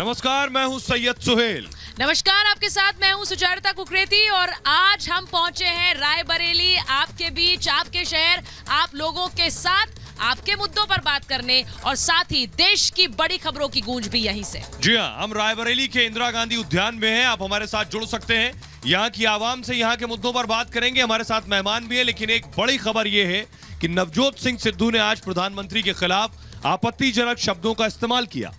नमस्कार, मैं हूं सैयद सुहेल। नमस्कार, आपके साथ मैं हूं सुचारुता कुकरेती और आज हम पहुंचे हैं रायबरेली, आपके बीच, आपके शहर, आप लोगों के साथ आपके मुद्दों पर बात करने और साथ ही देश की बड़ी खबरों की गूंज भी यहीं से। जी हां, हम रायबरेली के इंदिरा गांधी उद्यान में हैं। आप हमारे साथ जुड़ सकते हैं। यहाँ की आवाम से यहाँ के मुद्दों पर बात करेंगे। हमारे साथ मेहमान भी है, लेकिन एक बड़ी खबर यह है कि नवजोत सिंह सिद्धू ने आज प्रधानमंत्री के खिलाफ आपत्तिजनक शब्दों का इस्तेमाल किया।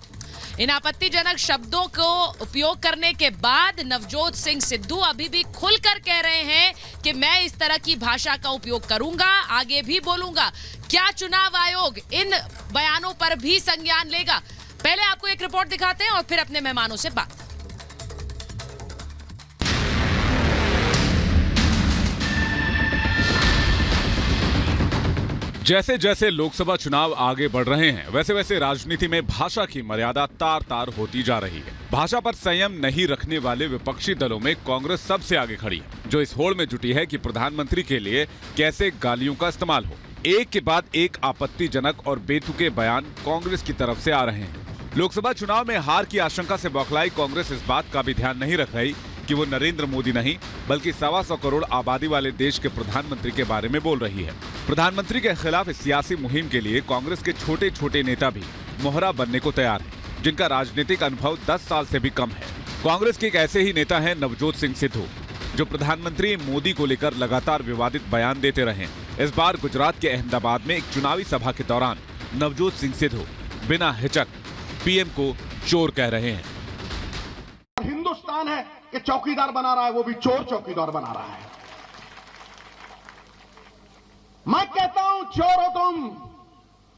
इन आपत्तिजनक शब्दों को उपयोग करने के बाद नवजोत सिंह सिद्धू अभी भी खुलकर कह रहे हैं कि मैं इस तरह की भाषा का उपयोग करूंगा, आगे भी बोलूंगा। क्या चुनाव आयोग इन बयानों पर भी संज्ञान लेगा? पहले आपको एक रिपोर्ट दिखाते हैं और फिर अपने मेहमानों से बात। जैसे जैसे लोकसभा चुनाव आगे बढ़ रहे हैं, वैसे वैसे राजनीति में भाषा की मर्यादा तार तार होती जा रही है। भाषा पर संयम नहीं रखने वाले विपक्षी दलों में कांग्रेस सबसे आगे खड़ी है, जो इस होड़ में जुटी है कि प्रधानमंत्री के लिए कैसे गालियों का इस्तेमाल हो। एक के बाद एक आपत्तिजनक और बेतुके बयान कांग्रेस की तरफ से आ रहे हैं। लोकसभा चुनाव में हार की आशंका से बौखलाई कांग्रेस इस बात का भी ध्यान नहीं रख रही कि वो नरेंद्र मोदी नहीं बल्कि 125 करोड़ आबादी वाले देश के प्रधानमंत्री के बारे में बोल रही है। प्रधानमंत्री के खिलाफ इस सियासी मुहिम के लिए कांग्रेस के छोटे छोटे नेता भी मोहरा बनने को तैयार हैं, जिनका राजनीतिक अनुभव 10 साल से भी कम है। कांग्रेस के एक ऐसे ही नेता हैं नवजोत सिंह सिद्धू, जो प्रधानमंत्री मोदी को लेकर लगातार विवादित बयान देते रहे। इस बार गुजरात के अहमदाबाद में एक चुनावी सभा के दौरान नवजोत सिंह सिद्धू बिना हिचक पीएम को चोर कह रहे हैं। हिंदुस्तान है कि चौकीदार बना रहा है, वो भी चोर चौकीदार बना रहा है। मैं कहता हूं चोर हो तुम,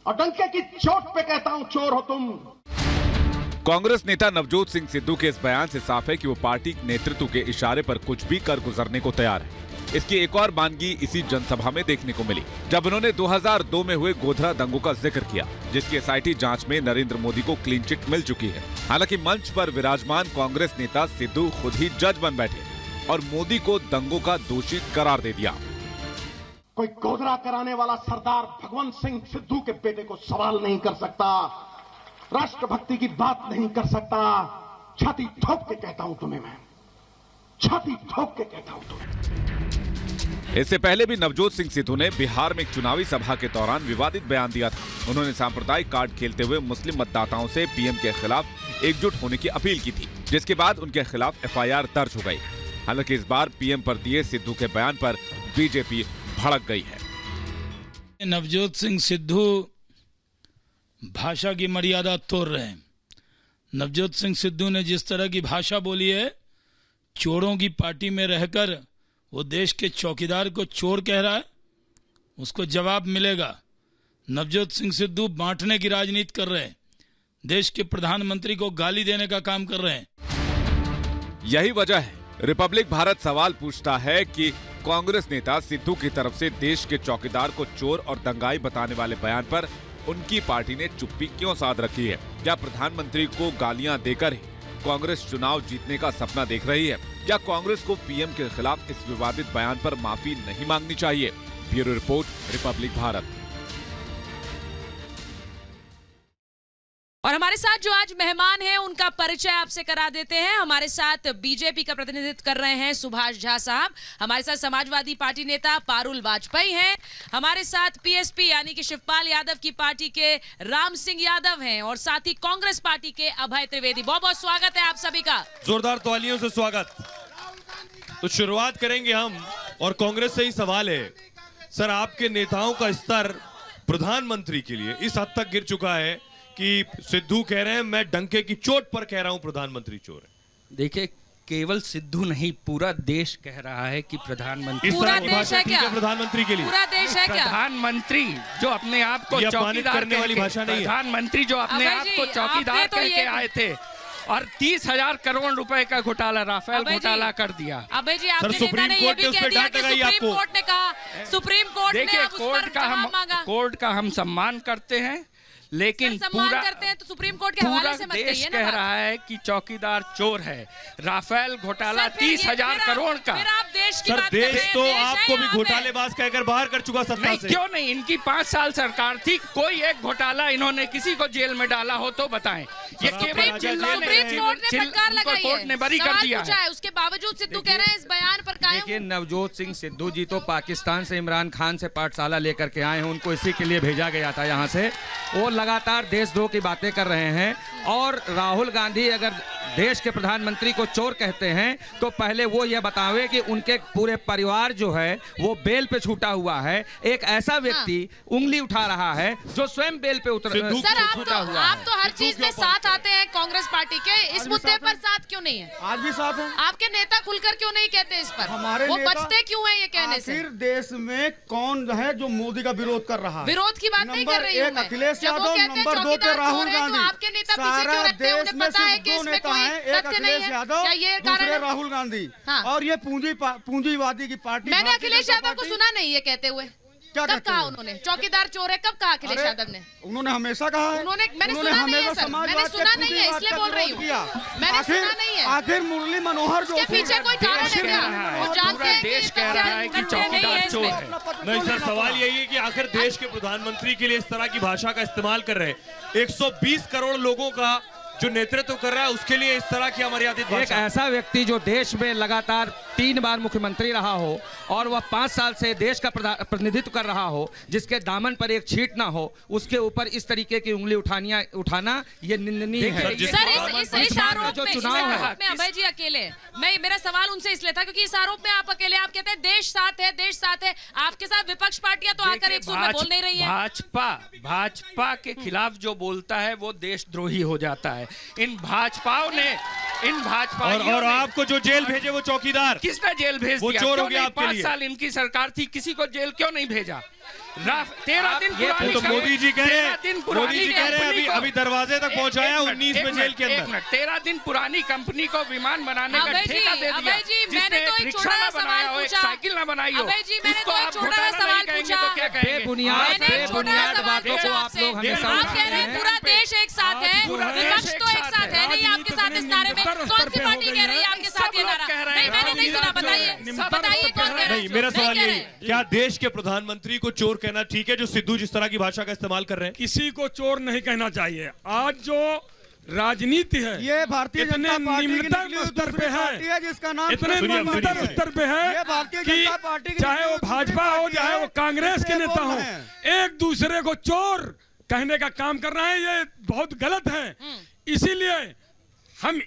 और डंके की चोट पे कहता हूं चोर हो तुम। कांग्रेस नेता नवजोत सिंह सिद्धू के इस बयान से साफ है कि वो पार्टी नेतृत्व के इशारे पर कुछ भी कर गुजरने को तैयार है। इसकी एक और बानगी इसी जनसभा में देखने को मिली, जब उन्होंने 2002 में हुए गोधरा दंगों का जिक्र किया, जिसकी एसआईटी जांच में नरेंद्र मोदी को क्लीन चिट मिल चुकी है। हालांकि मंच पर विराजमान कांग्रेस नेता सिद्धू खुद ही जज बन बैठे और मोदी को दंगों का दोषी करार दे दिया। कोई गोधरा कराने वाला सरदार भगवंत सिंह सिद्धू के बेटे को सवाल नहीं कर सकता, राष्ट्रभक्ति की बात नहीं कर सकता। छाती ठोक के कहता हूं तुम्हें, मैं छाती ठोक के कहता हूं तुम्हें। इससे पहले भी नवजोत सिंह सिद्धू ने बिहार में एक चुनावी सभा के दौरान विवादित बयान दिया था। उन्होंने सांप्रदायिक कार्ड खेलते हुए मुस्लिम मतदाताओं से पीएम के खिलाफ एकजुट होने की अपील की थी, जिसके बाद उनके खिलाफ एफआईआर दर्ज हो गई। हालांकि इस बार पीएम पर दिए सिद्धू के बयान पर बीजेपी भड़क गई है। नवजोत सिंह सिद्धू भाषा की मर्यादा तोड़ रहे हैं। नवजोत सिंह सिद्धू ने जिस तरह की भाषा बोली है, चोरों की पार्टी में रहकर वो देश के चौकीदार को चोर कह रहा है, उसको जवाब मिलेगा। नवजोत सिंह सिद्धू बांटने की राजनीति कर रहे हैं, देश के प्रधानमंत्री को गाली देने का काम कर रहे हैं। यही वजह है रिपब्लिक भारत सवाल पूछता है कि कांग्रेस नेता सिद्धू की तरफ से देश के चौकीदार को चोर और दंगाई बताने वाले बयान पर उनकी पार्टी ने चुप्पी क्यों साध रखी है? क्या प्रधानमंत्री को गालियां देकर ही कांग्रेस चुनाव जीतने का सपना देख रही है? क्या कांग्रेस को पीएम के खिलाफ इस विवादित बयान पर माफी नहीं मांगनी चाहिए? Bureau report, Republic Bharat. और हमारे साथ जो आज मेहमान हैं उनका परिचय आपसे करा देते हैं। हमारे साथ बीजेपी का प्रतिनिधित्व कर रहे हैं सुभाष झा साहब, हमारे साथ समाजवादी पार्टी नेता पारुल वाजपेयी हैं, हमारे साथ पीएसपी यानी कि शिवपाल यादव की पार्टी के राम सिंह यादव हैं, और साथ ही कांग्रेस पार्टी के अभय त्रिवेदी। बहुत बहुत स्वागत है आप सभी का। जोरदार तालियों से स्वागत। तो शुरुआत करेंगे हम, और कांग्रेस से ही सवाल है। सर, आपके नेताओं का स्तर प्रधानमंत्री के लिए इस हद तक गिर चुका है कि सिद्धू कह रहे हैं मैं डंके की चोट पर कह रहा हूं प्रधानमंत्री चोर है। देखिए, केवल सिद्धू नहीं, पूरा देश कह रहा है कि प्रधानमंत्री, इस तरह की भाषा ठीक है प्रधानमंत्री के लिए? पूरा देश है क्या? प्रधानमंत्री जो अपने आप को चौकीदार करने वाली भाषा नहीं है। प्रधानमंत्री जो अपने आप को चौकीदार कह के आए थे और 30,000 करोड़ रुपए का घोटाला, राफेल घोटाला कर दिया। अभय जी, आपने नेता ने ये भी कह दिया कि सुप्रीम कोर्ट ने कहा, सुप्रीम कोर्ट ने अब उस पर जवाब मांगा। कोर्ट का हम सम्मान करते हैं, लेकिन सम्मान पूरा करते हैं तो सुप्रीम कोर्ट के हवाले से मत देश कहिए ना कह बात। रहा है कि चौकीदार चोर है। राफेल घोटाला सर, फिर ये- 30,000 फिर आप- करोड़ का। फिर आप देश की सर बात कर रहे देश हैं, तो देश है आपको भी यहाँ पे। घोटालेबाज कहकर बाहर कर चुका सत्ता नहीं, से। क्यों नहीं? इनकी 5 साल सरकार थी, कोई एक घोटाला इन्होंने किसी को जेल में डाला हो तो बताएं। ये केवल सुप्रीम चिल्लाने कोर्ट ने फटकार लगाई कोर्ट ने है, बरी कर सवाल दिया पूछा है। है, उसके बावजूद सिद्धू कह रहे हैं इस बयान पर कायम देखिए, नवजोत सिंह सिद्धू जी तो पाकिस्तान से इमरान खान से पाठशाला लेकर के आए हैं, उनको इसी के लिए भेजा गया था यहाँ से। वो लगातार देशद्रोह की बातें कर रहे हैं, और राहुल गांधी अगर देश के प्रधानमंत्री को चोर कहते हैं तो पहले वो ये बतावे कि उनके पूरे परिवार जो है वो बेल पे छूटा हुआ है। एक ऐसा व्यक्ति उंगली उठा रहा है जो स्वयं बेल पे सर छूटा हुआ आप है। तो हर चीज में साथ आते हैं कांग्रेस पार्टी के, इस मुद्दे पर साथ क्यों नहीं है? आज भी साथ है। आपके नेता खुलकर क्यों नहीं कहते इस पर? हमारे वो नेता बचते क्यों हैं ये कहने से? आखिर देश में कौन है जो मोदी का विरोध कर रहा है? विरोध की बात नहीं कर रही हूं नंबर 1 मैं। अखिलेश जब वो यादव, कहते हैं नंबर 2 पे चौकीदार राहुल चोर है, तो गांधी। आपके नेता पीछे क्यों सारा रहते हैं? देश उन्हें में पता है सिर्फ कि 2 इसमें नेता कोई हैं, एक तथ्य नहीं अखिलेश है। यादव, क्या ये कारण दूसरे है? राहुल गांधी। हाँ। और ये पूंजीवादी की पार्टी। मैंने भारतीय अखिलेश जनता यादव को पार्टी। सुना नहीं ये कहते हुए। क्या कब कहते कहा हैं? उन्होंने चौकीदार चोर है? कब कहा अखिलेश अरे, यादव ने? उन्होंने हमेशा कहा है। मैंने सुना नहीं है सर, मैंने सुना नहीं है, इसलिए बोल रही हूँ। मैंने सुना नहीं है। आखिर मुरली मनोहर इसके पीछे कोई कारण है क्या? वो जानते हैं देश कि कह रहा है कि तथ्य नहीं चौकीदार है चोर इसमें। है। नहीं सर, सवाल यही है कि आखिर देश के प्रधानमंत्री के लिए इस तरह की भाषा का इस्तेमाल कर रहे हैं। 120 करोड़ लोगों का जो नेतृत्व कर रहा है उसके लिए इस तरह की अमर्यादित एक भाषा। ऐसा व्यक्ति जो देश में लगातार 3 बार मुख्यमंत्री रहा हो और वह 5 साल से देश का प्रतिनिधित्व कर रहा हो, जिसके दामन पर एक छींट ना हो, उसके ऊपर इस तरीके की उंगली उठाना ये निंदनीय है। सर इस आरोप जो में, चुनाव है, अभय जी अकेले, मेरा सवाल उनसे इसलिए था क्योंकि इस आरोप में आप अकेले, आप कहते हैं देश साथ है, देश साथ है, आपके साथ विपक्ष पार्टियां तो आकर एक सुर में बोल नहीं रही है। भाजपा के खिलाफ जो बोलता है वो देशद्रोही हो जाता है। इन भाजपाइयों और ने आपको जो जेल भेजे वो चौकीदार, किसने जेल भेज वो दिया? चोर हो क्यों गया नहीं? आपके 5 5 लिए। साल इनकी सरकार थी, किसी को जेल क्यों नहीं भेजा? 13 दिन ये पुरानी तो मोदी जी कह रहे हैं, 13 दिन मोदी पुरानी जी कह रहे हैं कंपनी अभी दरवाजे तक पहुंचाया, 19 में जेल के अंदर। 13 दिन पुरानी कंपनी को विमान बनाने का अभय जी, ठेका दे दिया। अभय जी, जिसने मैंने तो एक रिक्शा छोटा ना सा बनाया सवाल हो, एक पूछा। साइकिल ना बनाई हो, अभय जी, मैंने उसको तो एक आप छोटा घोटाला सा नहीं सवाल कहेंगे पूछा। तो क्या कहेंगे? मैंने एक छोटा सा सवाल बातों पूछा को आप आपसे। लोग हमेशा आप उठाते कह रहे हैं हैं। पूरा देश एक साथ है, पूरा देश विपक्ष एक तो एक साथ साथ है है। नहीं आपके साथ इस नारे में। कौन सी पार्टी कह रही है आपके साथ ये नारा? नहीं, मैंने नहीं सुना, बताइए बताइए कौन कह रहा है? नहीं, मेरा सवाल कह यही रहे है, हैं। क्या देश के प्रधानमंत्री को चोर कहना ठीक है जो सिद्धू जिस तरह की भाषा का इस्तेमाल कर रहे हैं? किसी को चोर नहीं कहना चाहिए। आज जो राजनीति है ये भारतीय इतने जनता पार्टी की निम्नतम निकली स्तर दूसरी पे पार्टी है जिसका नाम इतने सुनिए, निम्नतम सुनिए। स्तर पे है ये भारतीय कि जनता पार्टी की चाहे वो निकली भाजपा हो दूसरी चाहे वो पार्टी है, कांग्रेस के इसलिए नेता बोल हो, रहे हैं। एक दूसरे को चोर कहने का काम कर रहे हैं, ये बहुत गलत है। इसीलिए हम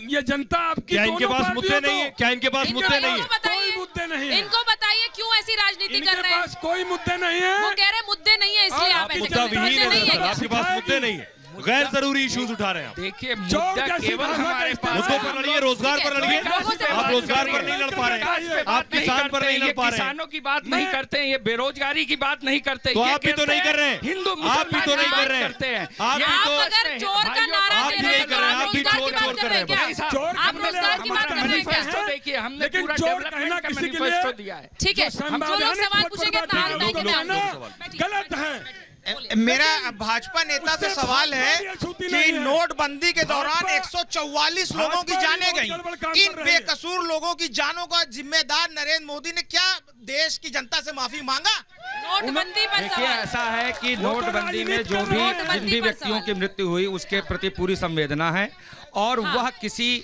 ये जनता आपकी क्या इनके दोनों पास पार्टियों मुद्दे नहीं है? को- क्या इनके पास मुद्दे नहीं है? इनको बताइए, कोई मुद्दे नहीं है। इनको बताइए क्यों ऐसी राजनीति कर इनके रहे हैं? पास कोई मुद्दे नहीं वो है। कह रहे हैं मुद्दे नहीं है इसलिए आप ऐसे मुद्दा कर रहे हैं। विहीन मुद्दे नहीं है है सर, क्या? आपके पास मुद्दे नहीं है, गैर जरूरी इश्यूज उठा रहे हैं आप। देखिए, चोर मुद्दा कैसी केवल भाषा हमारे का पास मुद्दों पर लड़िए, रोजगार पर लड़िए। लोगों से आप बात रोजगार पर करिए। नहीं लड़ पा रहे विकास पे हैं, बात आप नहीं किसान पर करते, नहीं लड़ ये पा रहे हैं। किसानों की बात नहीं करते हैं, ये बेरोजगारी की बात नहीं करते। तो ये आप भी तो कहते नहीं कर रहे हैं। हिंदू आप भी मुसलमान तो नहीं की कर बात रहे हैं। करते हैं। आप ये भी आप तो- अगर चोर का भाइयों, नारा आप दे भी रहे नहीं हैं कर तो रहे हैं, आप आप भी रोजगार की चोर बात चोर कर कर रहे हैं रहे हैं। क्या? चोर आप रोजगार की बात कर रहे हैं क्या? मैनिफेस्टो देखिए, हमने लेकिन पूरा चोर कहना डेवलपमेंट का किसी के मैनिफेस्टो लिए दिया है। ठीक है, जो लोग सवाल पूछेंगे अपना हाथ उठाएंगे, मैं आपको- गलत है। मेरा भाजपा नेता से सवाल है कि नोटबंदी के दौरान 144 लोगों की जानें गई। इन बेकसूर लोगों की जानों का जिम्मेदार नरेंद्र मोदी ने क्या देश की जनता से माफी मांगा? नोटबंदी पर देखिए, सवाल। ऐसा है कि नोटबंदी में जो भी नोटबंदी जिन भी पर व्यक्तियों सवाल। की मृत्यु हुई उसके प्रति पूरी संवेदना है, और वह किसी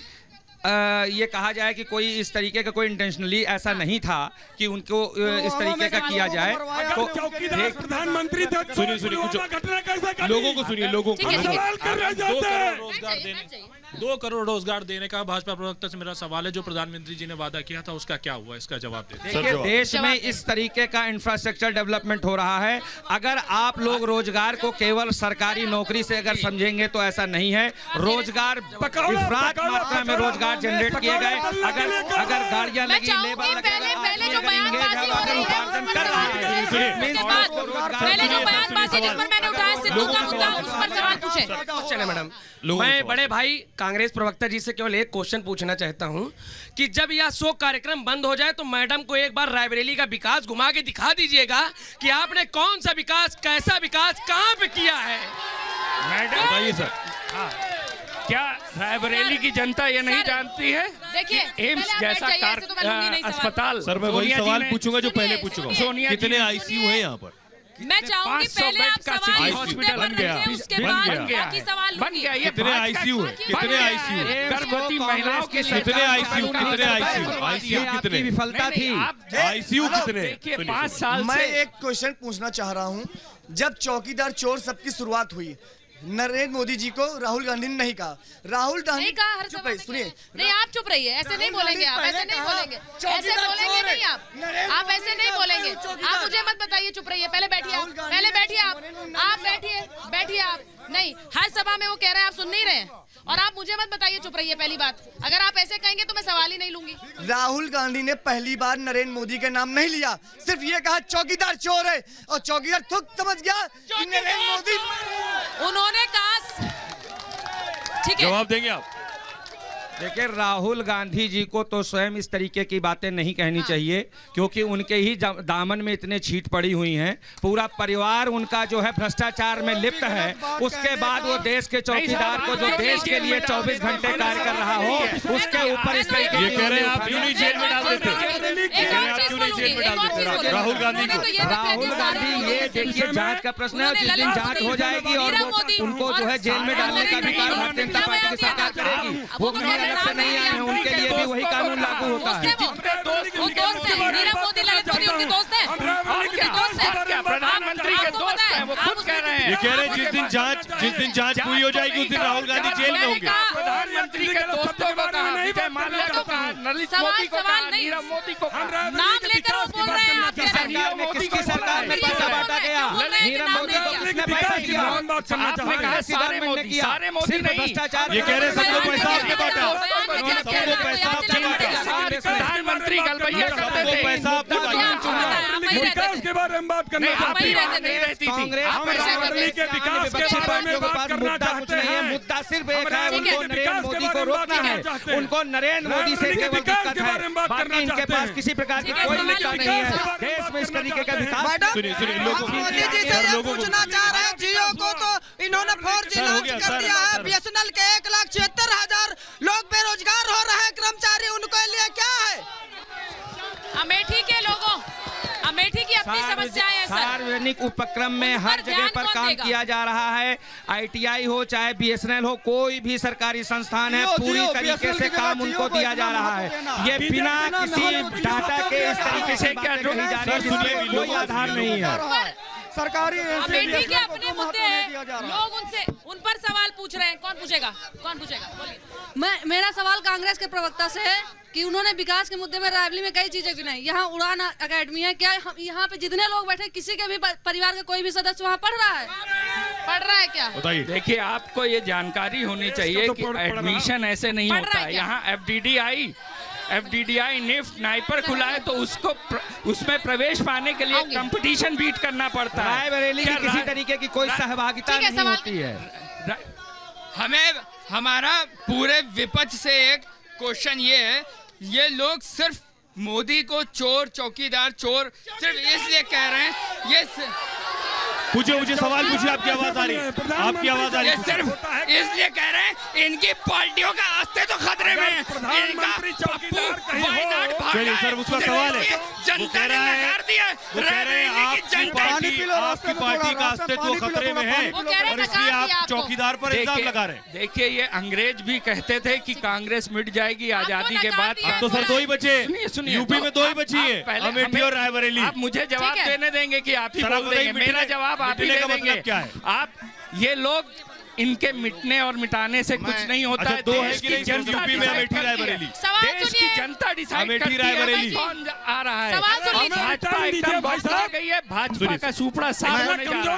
ये कहा जाए कि कोई इस तरीके का कोई इंटेंशनली ऐसा नहीं था कि उनको इस तरीके का किया जाए। तो चौकीदार प्रधानमंत्री थे, सुनिए, सुनिए, कुछ घटना कैसे करी? लोगों को सुनिए, लोगों को ठीक है, हम सवाल कर रहे जाते हैं। रोजगार देने 2 करोड़ रोजगार देने का भाजपा प्रवक्ता से मेरा सवाल है, जो प्रधानमंत्री जी ने वादा किया था उसका क्या हुआ, इसका जवाब दे। देखिए, देश में इस तरीके का इंफ्रास्ट्रक्चर डेवलपमेंट हो रहा है। अगर आप लोग रोजगार को केवल सरकारी नौकरी से अगर समझेंगे तो ऐसा नहीं है। रोजगार विफरात मात्रा में रोजगार जनरेट किए गए। अगर गाड़ियां मैं लगी, लेबर चाहूंगी लगा, पहले जो अगर engage बयानबाजी है, हो अगर रही है उपार्जन उस कर पर रहा सवाल है, पूछे। means उसके बाद रोजगार- पहले जो सुनिए, बयानबाजी जिस पर मैंने उठाया सिद्धू का मुद्दा, उस पर सवाल पूछे। क्वेश्चन है मैडम। लोगों को मैं सवाल बड़े भाई कांग्रेस प्रवक्ता जी से केवल एक क्वेश्चन पूछना चाहता हूं कि जब यह शोक कार्यक्रम बंद हो जाए तो मैडम को एक बार रायबरेली का विकास घुमा के दिखा दीजिएगा कि आपने कौन सा विकास, कैसा विकास, कहां पे किया है। मैडम बताइए सर। क्या रायबरेली की जनता ये नहीं जानती है देखिए, एम्स पहले आप जैसा बैठ जाइए, ऐसे तो मैं लूंगी नहीं सवाल। अस्पताल सर मैं वही सोनिया जी सवाल ने- पूछूंगा जो पहले सुनिए, पूछूंगा, सोनिया जी कितने ने- आईसीयू हैं यहाँ पर? मैं चाहूंगी 500 पहले बेड आप का सवाल सिटी मुद्दे हॉस्पिटल पर बन गया, रखिए, उसके बन बाद गया। बाकी सवाल बन लूंगी। गया ये कितने आईसीयू है? कितने आईसीयू? गर्भवती महिलाओं के लिए कितने आईसीयू? कितने आईसीयू? आईसीयू कितने? विफलता थी। आईसीयू कितने? देखिए 5 साल मैं से एक क्वेश्चन पूछना चाह रहा हूं। जब चौकीदार चोर सबकी शुरुआत हुई, नरेंद्र मोदी जी को राहुल गांधी ने नहीं कहा। राहुल गांधी नहीं कहा, हर चुप सभा रहिए, में सुनिए। नहीं, आप चुप रहिए, ऐसे नहीं बोलेंगे आप, ऐसे नहीं बोलेंगे, ऐसे बोलेंगे नहीं आप ऐसे नहीं बोलेंगे। आप मुझे मत बताइए, चुप रहिए, पहले बैठिए आप, पहले बैठिए आप बैठिए आप। नहीं, हर सभा में वो कह रहे हैं, आप सुन नहीं रहे हैं, और आप मुझे मत बताइए, चुप रहिए। पहली बात, अगर आप ऐसे कहेंगे तो मैं सवाल ही नहीं लूंगी। राहुल गांधी ने पहली बार नरेंद्र मोदी के नाम नहीं लिया, सिर्फ ये कहा चौकीदार चोर है, और चौकीदार खुद समझ गया कि नरेंद्र मोदी। उन्होंने कहा, ठीक है, जवाब देंगे आप? देखिए, राहुल गांधी जी को तो स्वयं इस तरीके की बातें नहीं कहनी चाहिए, क्योंकि उनके ही दामन में इतने छींट पड़ी हुई हैं। पूरा परिवार उनका जो है भ्रष्टाचार में लिप्त है। उसके बाद वो देश के चौकीदार को जो देश के लिए 24 घंटे कार्य कर रहा हो, उसके ऊपर इस तरीके ये कह रहे हैं आप क्यों नहीं जेल में डाल देते? आप क्यों नहीं जेल में डाल देते राहुल गांधी को? राहुल गांधी, ये देखिए जांच का प्रश्न है, जिस दिन जांच हो जाएगी और उनको जो है जेल में डालने का अधिकार भारतीय जनता पार्टी की सरकार करेगी। वो अलग से नहीं आए हैं, उनके लिए भी वही कानून लागू होता है। नीरव मोदी, ललित मोदी उनके दोस्त हैं, प्रधानमंत्री के दोस्त हैं, वो खुद कह रहे हैं। ये कह रहे हैं जिस दिन जांच पूरी हो जाएगी उस दिन राहुल गांधी जेल में होंगे। प्रधानमंत्री के दोस्तों को कहा, विजय माल्या को कहा, नरेंद्र मोदी को कहा, नीरव मोदी को कहा, नाम लेकर वो बोल रहे हैं। किसकी सरकार में पैसा बांटा गया? नीरव मोदी को किसने पैसा दिया? आपने कहा सारे मोदी नहीं। भ्रष्टाचार। ये कह रहे हैं सबको पैसा आपने बांटा, सबको पैसा आपने बांटा, प्रधानमंत्री कल भैया करते थे, पैसा आपने बांटा। विकास के बारे में बात करना चाहते हैं। नहीं रहती थी। कांग्रेस रायबरेली के विकास के बारे में बात करना चाहते हैं। मुद्दा सिर्फ एक है, उनको नरेंद्र मोदी को रोकना है। उनको नरेंद्र मोदी से केवल दिक्कत है, बाकी इनके पास किसी प्रकार की कोई मुद्दा नहीं है। देश में इस तरीके का विकास। सुनिए लोगों मोदी जी से ये पूछना चाह रहे हैं, जियो को तो इन्होंने 4G लॉन्च कर दिया है, BSNL के 1,76,000 लोग बेरोजगार हो रहे हैं, कर्मचारी, उनके लिए क्या है? अमेठी के लोगों, अमेठी की अपनी समस्याएं हैं सर। सार्वजनिक उपक्रम में हर जगह ध्यान पर कौन काम देगा? किया जा रहा है। ITI हो चाहे BSNL हो, कोई भी सरकारी संस्थान है, पूरी तरीके से काम उनको दिया जा रहा है। ये बिना किसी डाटा के इस तरीके से बातें कही जा रही है जिसमें कोई आधार नहीं है। सरकारी अमेठी के अपने मुद्दे हैं, लोग उनसे उन पर सवाल पूछ रहे हैं। कौन पूछेगा? बोलिए। मेरा सवाल कांग्रेस के प्रवक्ता से है कि उन्होंने विकास के मुद्दे में रायबरेली में कई चीजें गिनाई। यहाँ उड़ान अकेडमी है, क्या यहाँ पे जितने लोग बैठे किसी के भी परिवार का कोई भी सदस्य वहाँ पढ़ रहा है? पढ़ रहा है क्या? बताइए। देखिए, आपको ये जानकारी होनी चाहिए कि एडमिशन ऐसे नहीं होता है। यहाँ FDDI निफ्ट नाइपर खुला है, तो उसको उसमें प्रवेश पाने के लिए कंपटीशन बीट करना पड़ता है। रायबरेली की किसी तरीके की कोई सहभागिता नहीं होती है। हमें हमारा पूरे विपक्ष से एक क्वेश्चन ये है, ये लोग सिर्फ मोदी को चोर, चौकीदार चोर सिर्फ इसलिए कह रहे हैं। ये पूछिए, मुझे सवाल पूछिए, आपकी आवाज आ रही है, आपकी आवाज आ रही ये है। सिर्फ इसलिए कह रहे हैं, इनकी पार्टियों का अस्तित्व तो खतरे में है। चलिए सर, उसका सवाल है, वो कह रहा है आपकी पार्टी का अस्तित्व खतरे में है और इसलिए आप चौकीदार पर इल्जाम लगा रहे हैं। देखिए, ये अंग्रेज भी कहते थे कि कांग्रेस मिट जाएगी आजादी के बाद। अब तो सर 2 ही बचे, यूपी में 2 ही बची है, अमेठी और रायबरेली। आप मुझे जवाब देने देंगे कि आप ही बोल देंगे? मेरा जवाब आप ही दे देंगे। क्या है? आप ये लोग, इनके मिटने और मिटाने से कुछ नहीं होता है। 2 है कि नहीं? यूपी में अमेठी रायबरेली, देश की जनता डिसाइड करती है कौन आ रहा है। भाजपा एकदम बौखला गई है, भाजपा का सुपड़ा साफ होने जा रहा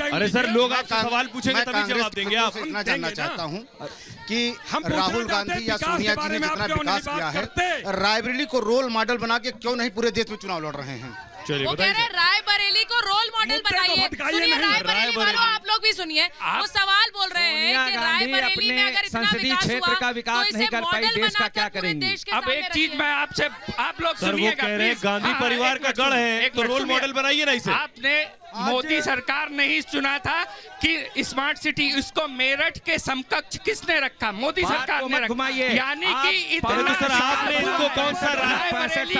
है। अरे सर, लोग आपसे सवाल पूछेंगे तभी जवाब देंगे आप। इतना जानना चाहता हूँ कि राहुल गांधी या सोनिया जी ने जितना विकास किया है, रायबरेली को रोल मॉडल बना के क्यों नहीं पूरे देश में चुनाव लड़ रहे हैं? वो कह रहे हैं रायबरेली को रोल मॉडल बनाइए। सुनिए रायबरेली वालों, आप लोग भी सुनिए, वो सवाल बोल रहे हैं कि रायबरेली में अगर इतना विकास हुआ तो इसे मॉडल बनाकर पूरे देश के अब सामने एक चीज मैं आपसे, आप लोग सर, वो सुनिएगा कह रहे हैं गांधी परिवार का गढ़ है, तो रोल मॉडल बनाइए ना इसे। आपने मोदी सरकार ने ही चुना था कि स्मार्ट सिटी, इसको मेरठ के समकक्ष किसने रखा? मोदी सरकार ने रखा। यानी कि इतना आपने इसको कौन सा Raebareli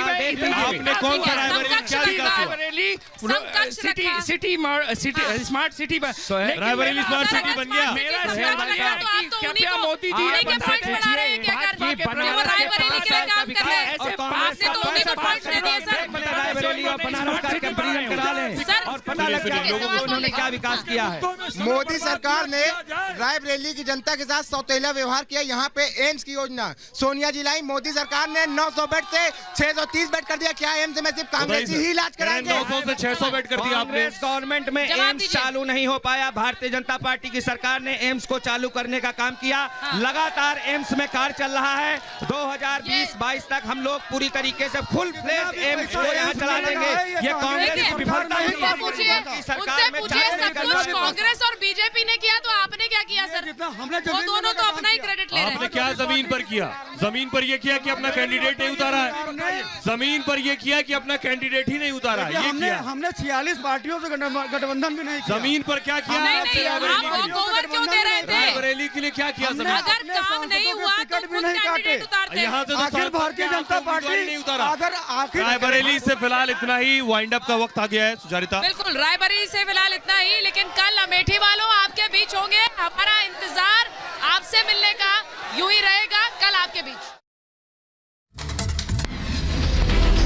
city smart city Raebareli smart city बन गया। क्या मोदी जी उन्होंने क्या विकास किया है? मोदी सरकार ने रायबरेली की जनता के साथ सौतेला व्यवहार किया। यहाँ पे एम्स की योजना सोनिया जी लाई, मोदी सरकार ने 900 बेड से 630 बेड कर दिया। क्या एम्स में सिर्फ कांग्रेसी ही इलाज कराएंगे? 900 से 600 बेड कर दिया आपने। गवर्नमेंट में एम्स चालू नहीं हो पाया। भारतीय जनता पार्टी की सरकार ने एम्स को चालू करने का काम किया। लगातार एम्स में कार्य चल रहा है। 2020-22 तक हम लोग पूरी तरीके से फुल फ्लेज एम्स को यहाँ चला देंगे। ये कांग्रेस की विफलता है। कांग्रेस और बीजेपी ने किया तो आपने क्या किया सर? वो दोनों तो अपना ही क्रेडिट ले रहे हैं। आपने क्या जमीन पर किया? जमीन पर ये किया कि अपना कैंडिडेट नहीं उतारा है। जमीन पर ये किया कि अपना कैंडिडेट ही नहीं उतारा है। ये किया। हमने 46 पार्टियों से गठबंधन भी नहीं किया। जमीन पर क्या किया? रायबरेली के लिए क्या किया? अगर काम नहीं हुआ तो कैंडिडेट उतारते हैं। यहाँ से आखिर भारतीय जनता पार्टी नहीं उतारा। अगर आखिर रायबरेली से फिलहाल इतना ही। वाइंड अप का वक्त आ गया है सुजारिता। बिल्कुल, रायबरेली से फिलहाल इतना ही, लेकिन कल अमेठी वालों आपके बीच होंगे। हमारा इंतजार आपसे मिलने का यूं ही रहेगा।